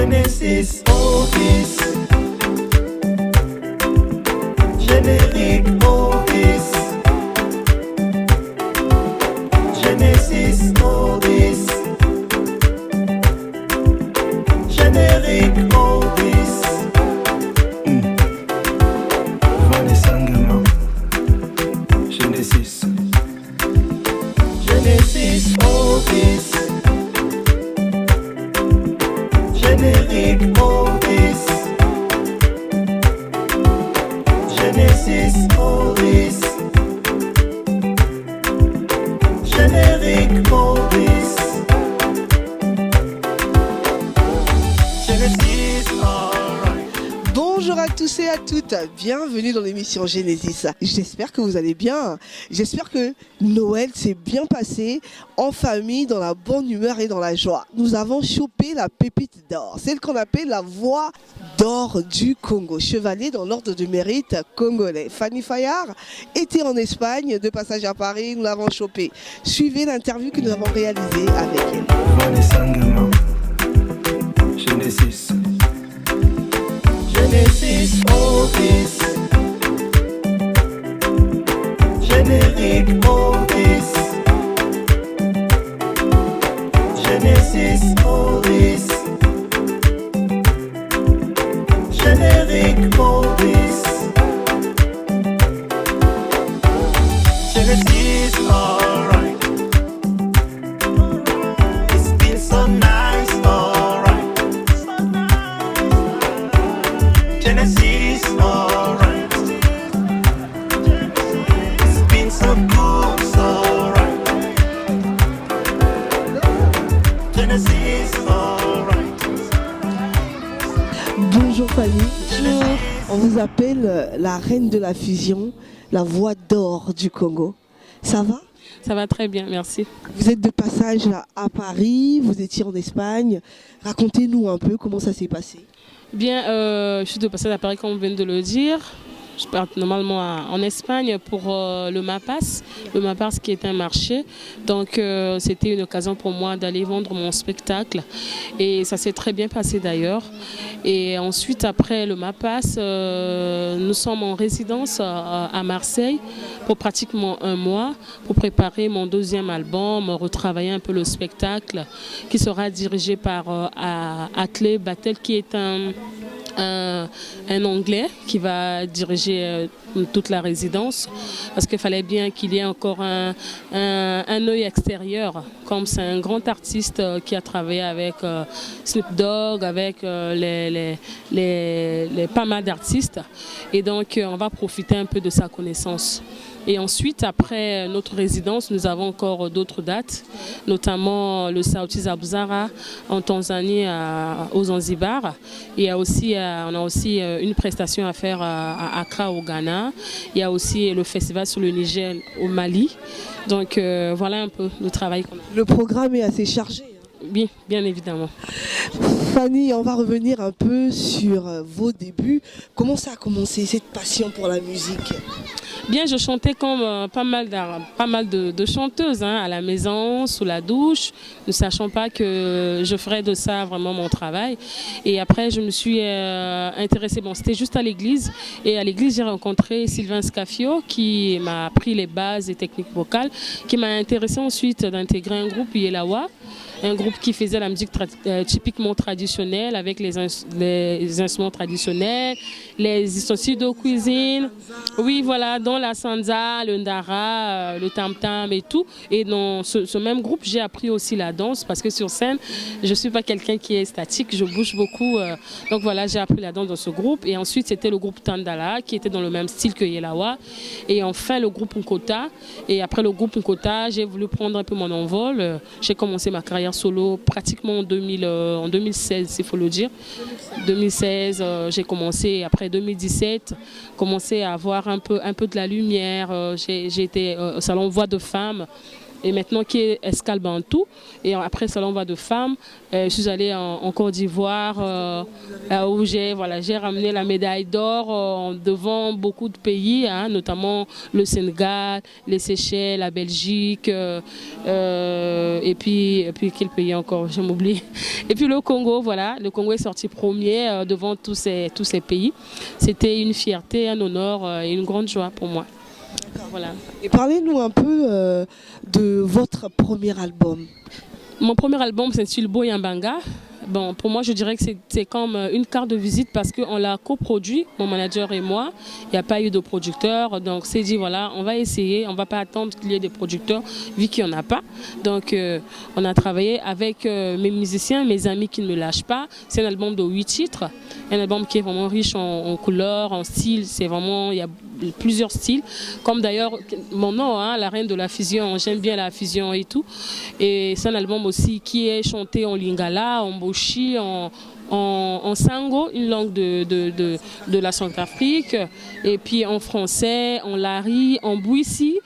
Genesis Otis, générique Otis, Genesis Otis, générique Otis. Vanessa Nguema, Genesis, Genesis Otis, générique Otis, Genesis Otis, générique Otis, Genesis, alright. Bonjour à tous et à toutes, bienvenue dans l'émission Genesis. J'espère que vous allez bien, j'espère que Noël s'est bien passé en famille, dans la bonne humeur et dans la joie. Nous avons chopé la pépite d'or, celle qu'on appelle la voix d'or du Congo, chevalier dans l'ordre de mérite congolais. Fanny Fayard était en Espagne, de passage à Paris, nous l'avons chopée. Suivez l'interview que nous avons réalisée avec elle. Vanessa Nguema, Genesis, Genesis Otis, générique Otis, Genesis Otis, générique Otis, Genesis, alright. It's been so nice, alright. Genesis, alright. It's been so good, so right. Genesis, alright. Bonjour Fanny, on vous appelle la reine de la fusion, la voix d'or du Congo. Ça va? Ça va très bien, merci. Vous êtes de passage à Paris, vous étiez en Espagne. Racontez-nous un peu comment ça s'est passé. Bien, je suis de passage à Paris, comme on vient de le dire. Je pars normalement en Espagne pour le MAPAS qui est un marché. Donc c'était une occasion pour moi d'aller vendre mon spectacle et ça s'est très bien passé d'ailleurs. Et ensuite après le MAPAS, nous sommes en résidence à Marseille pour pratiquement un mois pour préparer mon deuxième album, retravailler un peu le spectacle qui sera dirigé par Atlé Battel qui est un Anglais qui va diriger toute la résidence parce qu'il fallait bien qu'il y ait encore un œil extérieur, comme c'est un grand artiste qui a travaillé avec Snoop Dogg, avec les pas mal d'artistes, et donc on va profiter un peu de sa connaissance. Et ensuite, après notre résidence, nous avons encore d'autres dates, notamment le Sauti za Busara en Tanzanie, aux Zanzibar. On a aussi une prestation à faire à Accra, au Ghana. Il y a aussi le festival sur le Niger, au Mali. Donc voilà un peu le travail qu'on a. Le programme est assez chargé. Bien évidemment. Fanny, on va revenir un peu sur vos débuts. Comment ça a commencé, cette passion pour la musique? Bien, je chantais comme pas mal de chanteuses à la maison, sous la douche, ne sachant pas que je ferais de ça vraiment mon travail. Et après, je me suis intéressée. Bon, c'était juste à l'église. Et à l'église, j'ai rencontré Sylvain Scafio qui m'a appris les bases et techniques vocales, qui m'a intéressée ensuite d'intégrer un groupe Yelawa. Un groupe qui faisait la musique typiquement traditionnelle avec les instruments traditionnels, les ustensiles de cuisine. Oui, voilà, dont la sanza, le ndara, le tam-tam et tout. Et dans ce même groupe, j'ai appris aussi la danse parce que sur scène, je ne suis pas quelqu'un qui est statique, je bouge beaucoup. Donc voilà, j'ai appris la danse dans ce groupe. Et ensuite, c'était le groupe Tandala qui était dans le même style que Yelawa. Et enfin, le groupe Nkota. Et après le groupe Nkota, j'ai voulu prendre un peu mon envol. J'ai commencé ma carrière solo pratiquement en 2016, il faut le dire. 2016, j'ai commencé, après 2017, commencé à avoir un peu de la lumière. J'ai été au salon Voix de Femmes et maintenant qui est Escale Bantou. Et après Salon va de femmes, je suis allée en Côte d'Ivoire où j'ai ramené la médaille d'or devant beaucoup de pays, hein, notamment le Sénégal, les Seychelles, la Belgique, et puis quel pays encore, je m'oublie. Et puis le Congo, voilà, le Congo est sorti premier devant tous ces pays. C'était une fierté, un honneur et une grande joie pour moi. Voilà. Et parlez-nous un peu de votre premier album. Mon premier album s'intitule Boyambanga. Bon, pour moi, je dirais que c'est comme une carte de visite parce qu'on l'a coproduit, mon manager et moi. Il n'y a pas eu de producteur. Donc, c'est dit, voilà, on va essayer. On ne va pas attendre qu'il y ait des producteurs, vu qu'il n'y en a pas. Donc, on a travaillé avec mes musiciens, mes amis qui ne me lâchent pas. C'est un album de 8 titres. Un album qui est vraiment riche en couleurs, en styles. C'est vraiment, il y a plusieurs styles. Comme d'ailleurs, mon nom, hein, la reine de la fusion. J'aime bien la fusion et tout. Et c'est un album aussi qui est chanté en lingala, en boshi, en sango, une langue de la Centrafrique, et puis en français, en lari, en bouissi.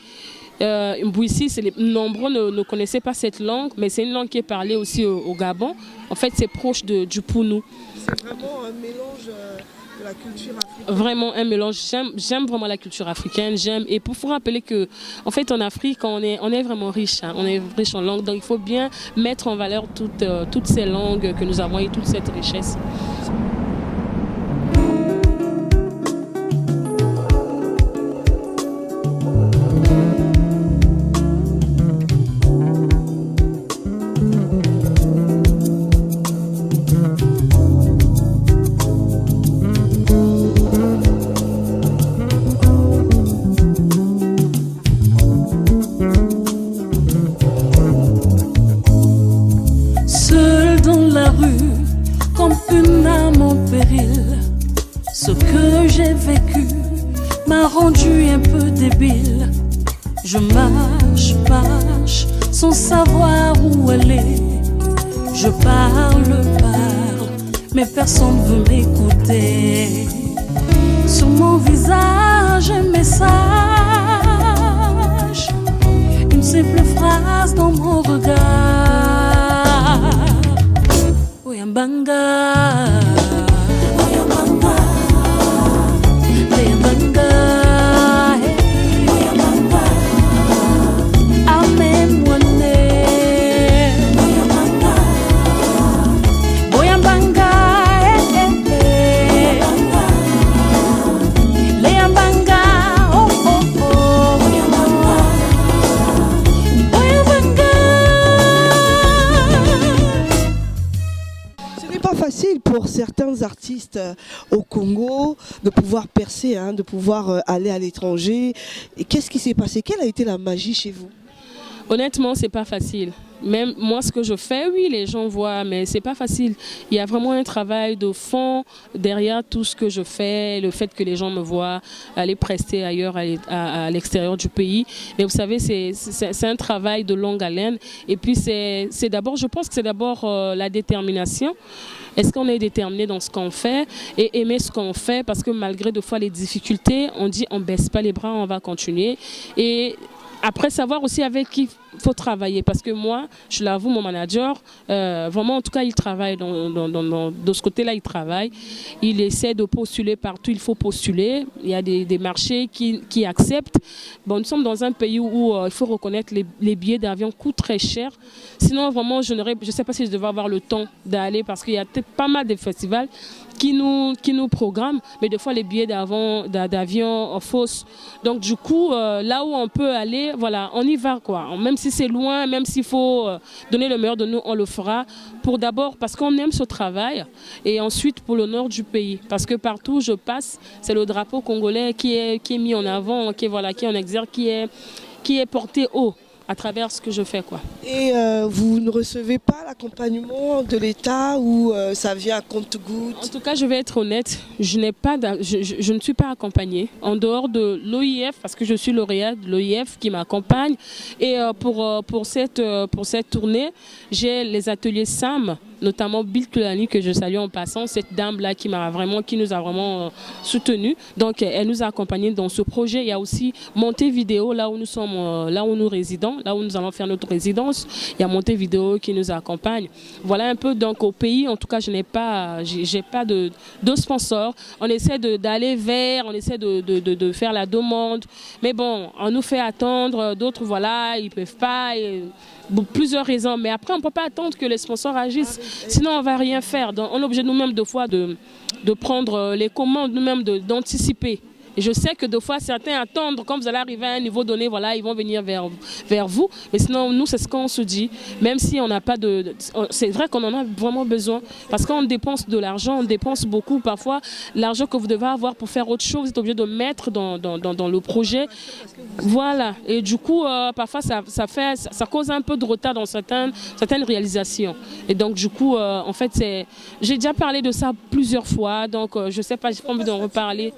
Bouissi, nombreux ne connaissaient pas cette langue, mais c'est une langue qui est parlée aussi au Gabon. En fait, c'est proche du Pounou. C'est vraiment un mélange de la culture africaine. Vraiment un mélange. J'aime vraiment la culture africaine. Et pour vous rappeler que, en fait, en Afrique, on est vraiment riche. Hein, on est riche en langues. Donc, il faut bien mettre en valeur toutes ces langues que nous avons et toute cette richesse. Ce que j'ai vécu m'a rendu un peu débile. Je marche sans savoir où aller. Je parle, mais personne ne veut m'écouter. Sur mon visage, un message, une simple phrase dans mon regard. Boyambanga. Pour certains artistes au Congo de pouvoir percer, hein, de pouvoir aller à l'étranger. Et qu'est-ce qui s'est passé? Quelle a été la magie chez vous? Honnêtement, c'est pas facile. Même moi, ce que je fais, oui, les gens voient, mais c'est pas facile. Il y a vraiment un travail de fond derrière tout ce que je fais, le fait que les gens me voient aller prester ailleurs, à l'extérieur du pays. Mais vous savez, c'est un travail de longue haleine. Et puis, c'est d'abord, je pense que c'est d'abord la détermination. Est-ce qu'on est déterminé dans ce qu'on fait et aimer ce qu'on fait? Parce que malgré des fois les difficultés, on dit on baisse pas les bras, on va continuer. Et après, savoir aussi avec qui il faut travailler. Parce que moi, je l'avoue, mon manager, vraiment, en tout cas, il travaille de ce côté-là, il travaille. Il essaie de postuler partout, il faut postuler. Il y a des marchés qui acceptent. Bon, nous sommes dans un pays où il faut reconnaître les billets d'avion coûtent très cher. Sinon, vraiment, je ne sais pas si je devais avoir le temps d'aller parce qu'il y a pas mal de festivals qui nous programment, mais des fois les billets d'avion faussent. Donc du coup, là où on peut aller, voilà, on y va quoi. Même si c'est loin, même s'il faut donner le meilleur de nous, on le fera. D'abord parce qu'on aime ce travail et ensuite pour l'honneur du pays. Parce que partout où je passe, c'est le drapeau congolais qui est mis en avant, qui est en exergue, qui est porté haut à travers ce que je fais, quoi. Et vous ne recevez pas l'accompagnement de l'État ou ça vient à compte-gouttes? En tout cas, je vais être honnête, je ne suis pas accompagnée. En dehors de l'OIF, parce que je suis lauréate de l'OIF qui m'accompagne. Et pour cette tournée, j'ai les ateliers SAM notamment Bill Kulani, que je salue en passant, cette dame-là qui nous a vraiment soutenus. Donc, elle nous a accompagnés dans ce projet. Il y a aussi Montevideo, là où nous sommes, là où nous résidons, là où nous allons faire notre résidence. Il y a Montevideo qui nous accompagne. Voilà un peu, donc au pays, en tout cas, j'ai pas de sponsors. On essaie d'aller vers, on essaie de faire la demande. Mais bon, on nous fait attendre, d'autres, voilà, ils peuvent pas. Pour plusieurs raisons, mais après on ne peut pas attendre que les sponsors agissent, sinon on ne va rien faire. Donc, on est obligé nous-mêmes de fois de prendre les commandes, nous-mêmes d'anticiper. Et je sais que des fois certains attendent, quand vous allez arriver à un niveau donné, voilà, ils vont venir vers vous. Mais sinon, nous, c'est ce qu'on se dit. Même si on n'a pas c'est vrai qu'on en a vraiment besoin. Parce qu'on dépense de l'argent, on dépense beaucoup. Parfois, l'argent que vous devez avoir pour faire autre chose, vous êtes obligé de mettre dans le projet. Voilà. Et du coup, parfois, ça cause un peu de retard dans certaines réalisations. Et donc, du coup, en fait, j'ai déjà parlé de ça plusieurs fois. Donc, je ne sais pas, j'ai pas envie d'en reparler.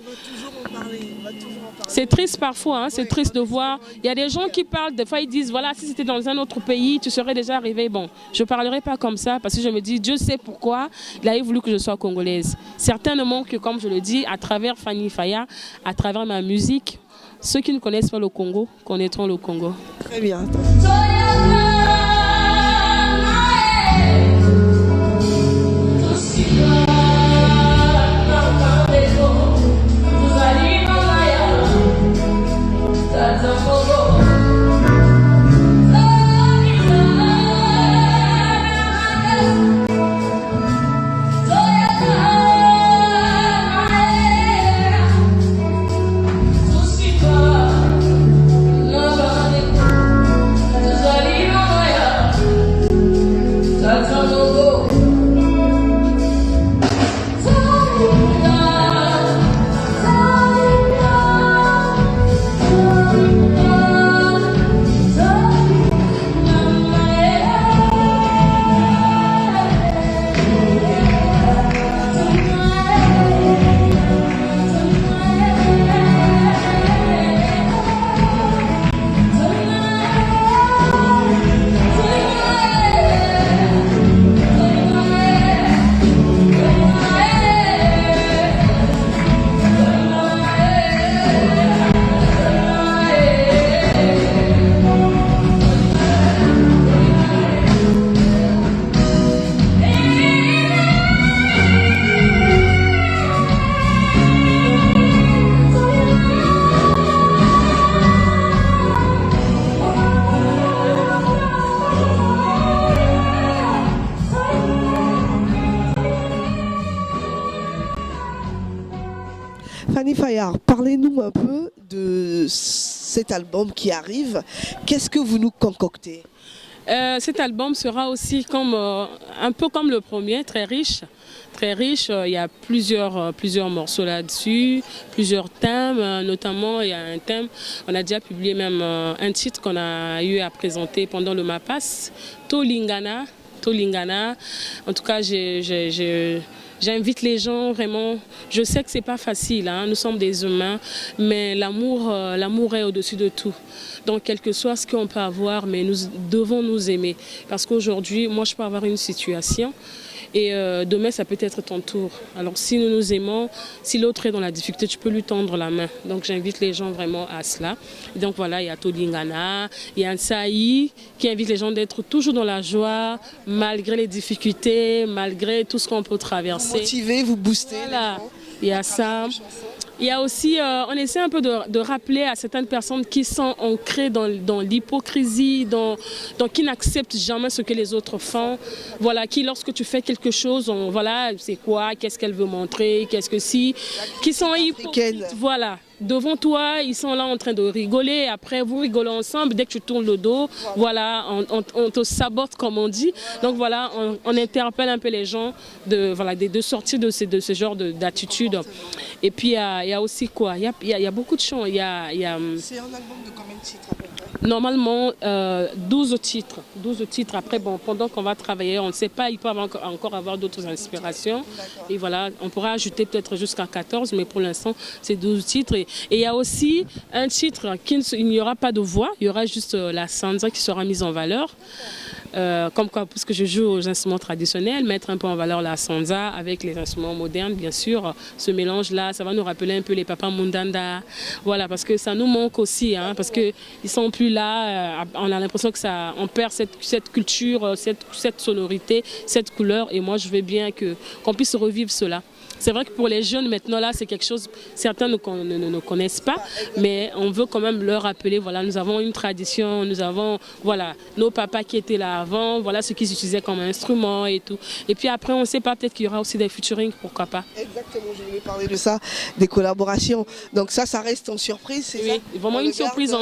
C'est triste parfois, hein, c'est triste de voir. Il y a des gens qui parlent, des fois ils disent, voilà, si c'était dans un autre pays, tu serais déjà arrivé. Bon, je ne parlerai pas comme ça parce que je me dis, Dieu sait pourquoi il a voulu que je sois congolaise. Certainement que, comme je le dis, à travers Fanny Faya, à travers ma musique, ceux qui ne connaissent pas le Congo connaîtront le Congo. Très bien. Fanny Fayard, parlez-nous un peu de cet album qui arrive. Qu'est-ce que vous nous concoctez? Cet album sera aussi un peu comme le premier, très riche. Très riche, il y a plusieurs morceaux là-dessus, plusieurs thèmes, notamment il y a un thème, on a déjà publié même un titre qu'on a eu à présenter pendant le MAPAS, Tolingana. En tout cas, j'invite les gens vraiment, je sais que c'est pas facile, hein, nous sommes des humains, mais l'amour est au-dessus de tout. Donc quel que soit ce qu'on peut avoir, mais nous devons nous aimer. Parce qu'aujourd'hui, moi je peux avoir une situation et demain ça peut être ton tour. Alors si nous nous aimons, si l'autre est dans la difficulté, tu peux lui tendre la main. Donc j'invite les gens vraiment à cela. Et donc voilà, il y a Tolingana, il y a un Saï qui invite les gens d'être toujours dans la joie, malgré les difficultés, malgré tout ce qu'on peut traverser. Vous motivez, vous boostez. Voilà, il y a ça. Il y a aussi, on essaie un peu de rappeler à certaines personnes qui sont ancrées dans l'hypocrisie, qui n'acceptent jamais ce que les autres font. Voilà, qui lorsque tu fais quelque chose, voilà, c'est quoi, qu'est-ce qu'elle veut montrer, qu'est-ce que si, qui sont hypocrites, voilà. Devant toi, ils sont là en train de rigoler. Après, vous rigolez ensemble. Dès que tu tournes le dos, voilà, on te sabote, comme on dit. Donc voilà, on interpelle un peu les gens de sortir de ce genre d'attitude. Et puis, il y a aussi quoi? Il y a beaucoup de chants. C'est un album de combien de titres à peu près? Normalement, 12 titres. 12 titres. Après, bon, pendant qu'on va travailler, on ne sait pas, il peut encore avoir d'autres inspirations. Et voilà, on pourra ajouter peut-être jusqu'à 14, mais pour l'instant, c'est 12 titres. Et Et il y a aussi un titre il n'y aura pas de voix, il y aura juste la sansa qui sera mise en valeur. Comme quoi, puisque je joue aux instruments traditionnels, mettre un peu en valeur la sansa avec les instruments modernes, bien sûr. Ce mélange-là, ça va nous rappeler un peu les papas Mundanda. Voilà, parce que ça nous manque aussi, hein, parce qu'ils ne sont plus là. On a l'impression on perd cette culture, cette sonorité, cette couleur. Et moi, je veux bien qu'on puisse revivre cela. C'est vrai que pour les jeunes, maintenant, là, c'est quelque chose, certains ne connaissent pas, mais on veut quand même leur rappeler, voilà, nous avons une tradition, nous avons, voilà, nos papas qui étaient là avant, voilà ce qu'ils utilisaient comme instrument et tout. Et puis après, on ne sait pas, peut-être qu'il y aura aussi des featuring, pourquoi pas. Exactement, je voulais parler de ça, des collaborations. Donc ça reste en surprise, c'est ça? Oui, vraiment une surprise,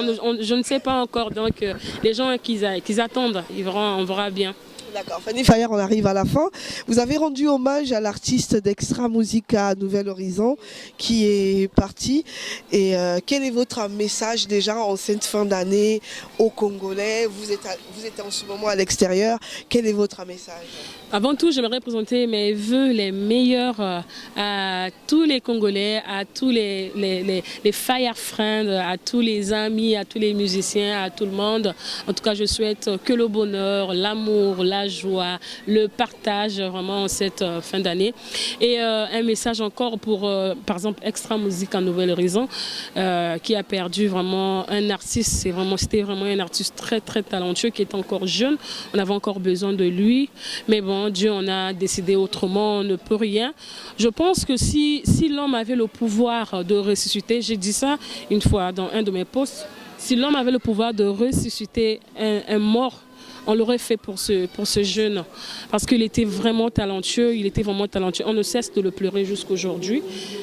je ne sais pas encore. Donc les gens qu'ils attendent, on verra bien. D'accord, Fanny Fayer, on arrive à la fin. Vous avez rendu hommage à l'artiste d'Extra Musica Nouvel Horizon qui est parti. Et quel est votre message déjà en cette fin d'année aux Congolais? Vous êtes en ce moment à l'extérieur. Quel est votre message? Avant tout, j'aimerais présenter mes vœux les meilleurs à tous les Congolais, à tous les Fire Friends, à tous les amis, à tous les musiciens, à tout le monde. En tout cas, je souhaite que le bonheur, l'amour, la joie, le partage vraiment en cette fin d'année. Et un message encore pour, par exemple, Extra Musique en Nouvel Horizon, qui a perdu vraiment un artiste. C'était vraiment un artiste très, très talentueux qui est encore jeune. On avait encore besoin de lui. Mais bon, Dieu en a décidé autrement, on ne peut rien. Je pense que si l'homme avait le pouvoir de ressusciter, j'ai dit ça une fois dans un de mes posts, si l'homme avait le pouvoir de ressusciter un mort, on l'aurait fait pour ce jeune, parce qu'il était vraiment talentueux, On ne cesse de le pleurer jusqu'aujourd'hui.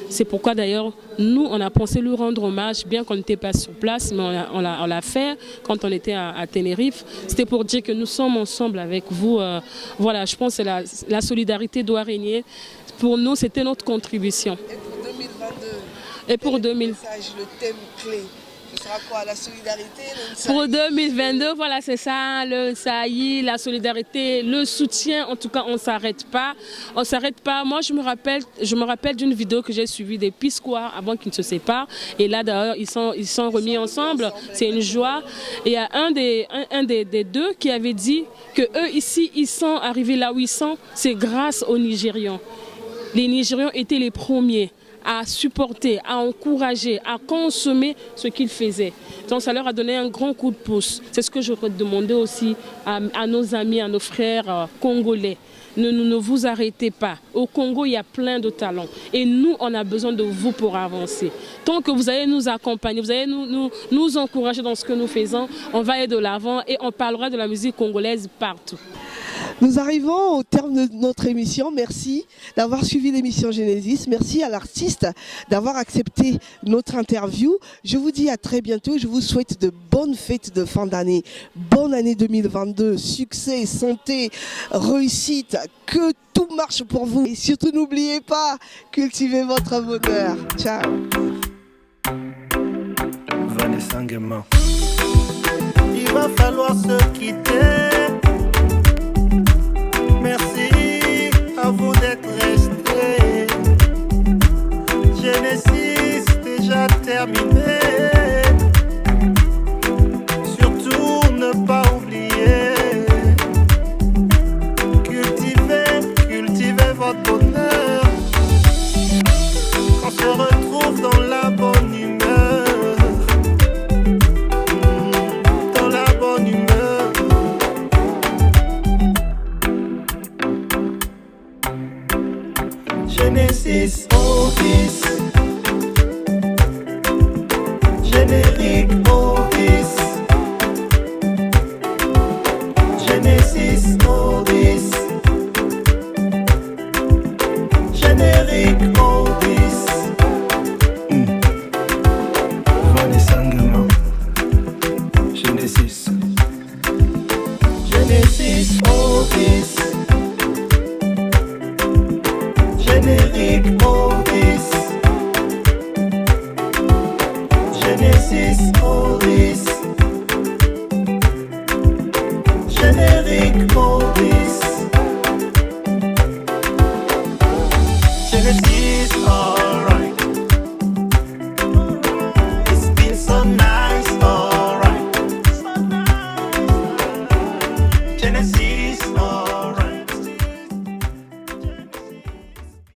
C'est pourquoi d'ailleurs, nous, on a pensé lui rendre hommage, bien qu'on n'était pas sur place, mais on l'a fait quand on était à Tenerife. C'était pour dire que nous sommes ensemble avec vous. Voilà, je pense que la solidarité doit régner. Pour nous, c'était notre contribution. Et pour 2022, Et pour le thème clé, ce sera quoi? La solidarité, pour 2022, voilà, c'est ça, le Saï, la solidarité, le soutien. En tout cas, on ne s'arrête pas. On s'arrête pas. Moi, je me rappelle d'une vidéo que j'ai suivie des Piscois avant qu'ils ne se séparent. Et là, d'ailleurs, ils sont remis ensemble. C'est une joie. Et il y a un des deux qui avait dit que eux ici, ils sont arrivés là où ils sont. C'est grâce aux Nigérians. Les Nigérians étaient les premiers à supporter, à encourager, à consommer ce qu'ils faisaient. Donc ça leur a donné un grand coup de pouce. C'est ce que je voudrais demander aussi à nos amis, à nos frères congolais. Ne vous arrêtez pas. Au Congo, il y a plein de talents. Et nous, on a besoin de vous pour avancer. Tant que vous allez nous accompagner, vous allez nous encourager dans ce que nous faisons, on va aller de l'avant et on parlera de la musique congolaise partout. Nous arrivons au terme de notre émission. Merci d'avoir suivi l'émission Genesis. Merci à l'artiste d'avoir accepté notre interview. Je vous dis à très bientôt. Je vous souhaite de bonnes fêtes de fin d'année. Bonne année 2022. Succès, santé, réussite. Que tout marche pour vous. Et surtout, n'oubliez pas, cultivez votre bonheur. Ciao. Vanessa Nguema. Il va falloir se quitter. Merci à vous d'être restés. Genesis déjà terminé. Surtout ne pas oublier. Cultivez votre bonheur. On se retrouve dans la bonne humeur. Dans la bonne humeur. Genesis Otis. Générique Otis. Genesis Otis. Générique Otis. Vanessa Nguema. Genesis. Genesis Otis. Générique Otis. Genesis Otis.